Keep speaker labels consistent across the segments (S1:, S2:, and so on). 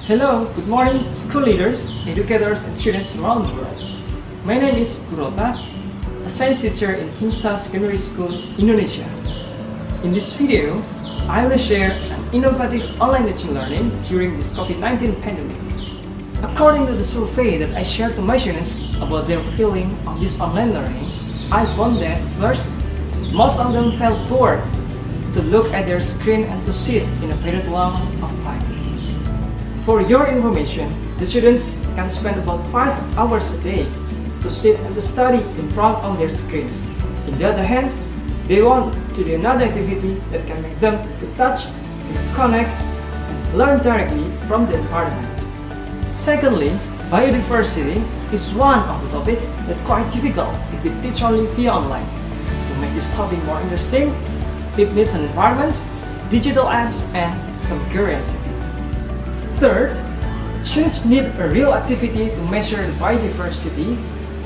S1: Hello, good morning, school leaders, educators, and students around the world. My name is Kurota, a science teacher in SEAMEO Secondary School, Indonesia. In this video, I will share an innovative online teaching learning during this Covid-19 pandemic. According to the survey that I shared to my students about their feeling of this online learning, I found that first, most of them felt bored to look at their screen and to sit in a period long of time. For your information, the students can spend about 5 hours a day to sit and to study in front of their screen. On the other hand, they want to do another activity that can make them to touch, connect, and learn directly from the environment. Secondly, biodiversity is one of the topics that quite difficult if we teach only via online. To make this topic more interesting, it needs an environment, digital apps, and some curiosity. Third, students need a real activity to measure the biodiversity,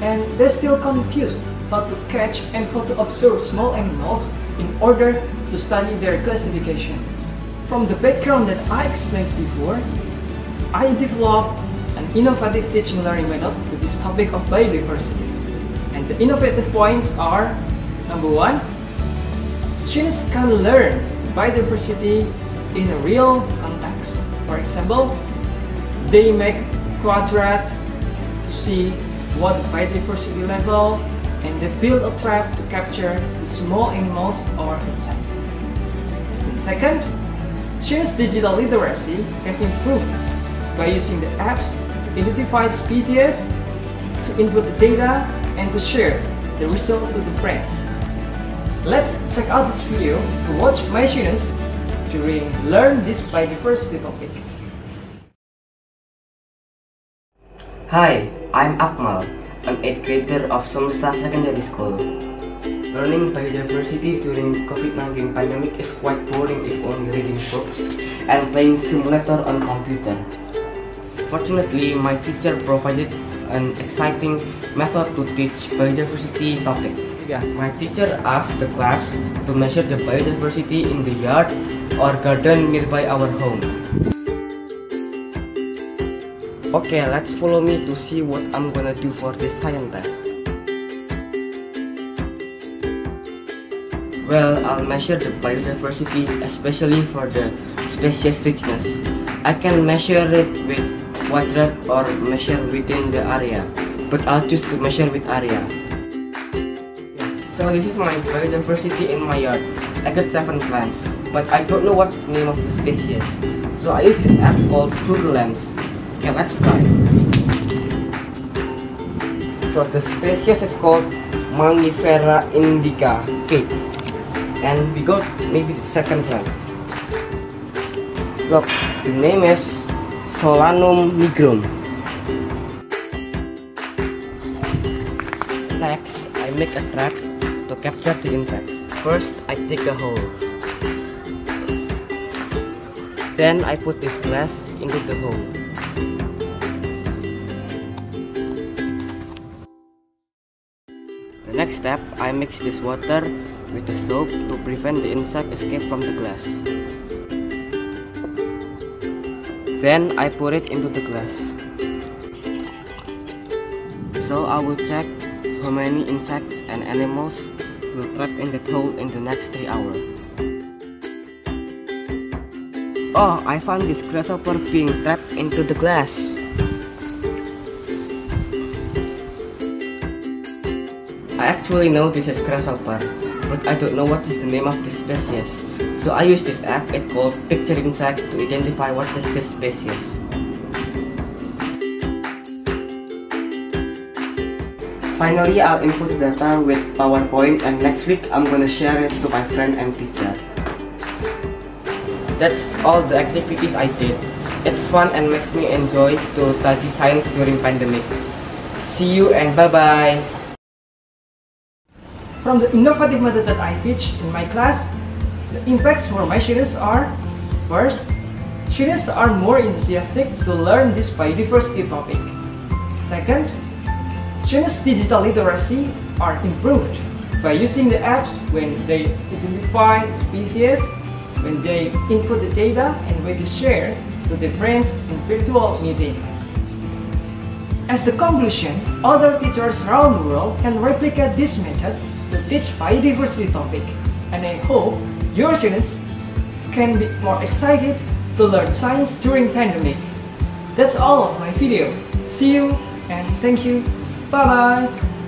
S1: and they're still confused how to catch and how to observe small animals in order to study their classification. From the background that I explained before, I developed an innovative teaching learning method to this topic of biodiversity. And the innovative points are: number one, students can learn biodiversity in a real context. For example, they make quadrat to see what the biodiversity level, and they build a trap to capture the small animals or insects. And second, students' digital literacy can improve by using the apps to identify species, to input the data, and to share the result with the friends. Let's check out this video to watch my students during learn this biodiversity topic.
S2: Hi, I'm Akmal, an 8th grader of SEAMEO Secondary School. Learning biodiversity during COVID-19 pandemic is quite boring if only reading books and playing simulator on computer. Fortunately, my teacher provided an exciting method to teach biodiversity topic. My teacher asked the class to measure the biodiversity in the yard or garden nearby our home. Okay, let's follow me to see what I'm gonna do for this science test. Well, I'll measure the biodiversity, especially for the species richness. I can measure it with quadrat or measure within the area, but I'll choose to measure with area. So this is my biodiversity in my yard. I got 7 plants, but I don't know what's the name of the species. So I use this app called Google Lens. Okay, let's try. So the species is called Mangifera indica Kate. And we got maybe the second plant. Look, the name is Solanum nigrum. Next, I make a trap to capture the insects. First, I dig a hole. Then I put this glass into the hole. The next step, I mix this water with the soap to prevent the insect escape from the glass. Then I put it into the glass. So I will check how many insects and animals will trap in that hole in the next 3 hours. Oh, I found this grasshopper being trapped into the glass. I actually know this is grasshopper, but I don't know what is the name of this species. So I use this app, it's called Picture Insect, to identify what is this species. Finally, I'll input the data with PowerPoint, and next week I'm gonna share it to my friend and teacher. That's all the activities I did. It's fun and makes me enjoy to study science during pandemic. See you and bye-bye!
S1: From the innovative method that I teach in my class, the impacts for my students are: first, students are more enthusiastic to learn this biodiversity topic. Second, students' digital literacy are improved by using the apps when they identify species, when they input the data, and when they share to their friends in virtual meeting. As the conclusion, other teachers around the world can replicate this method to teach biodiversity topic, and I hope your students can be more excited to learn science during pandemic. That's all of my video. See you and thank you. Bye bye.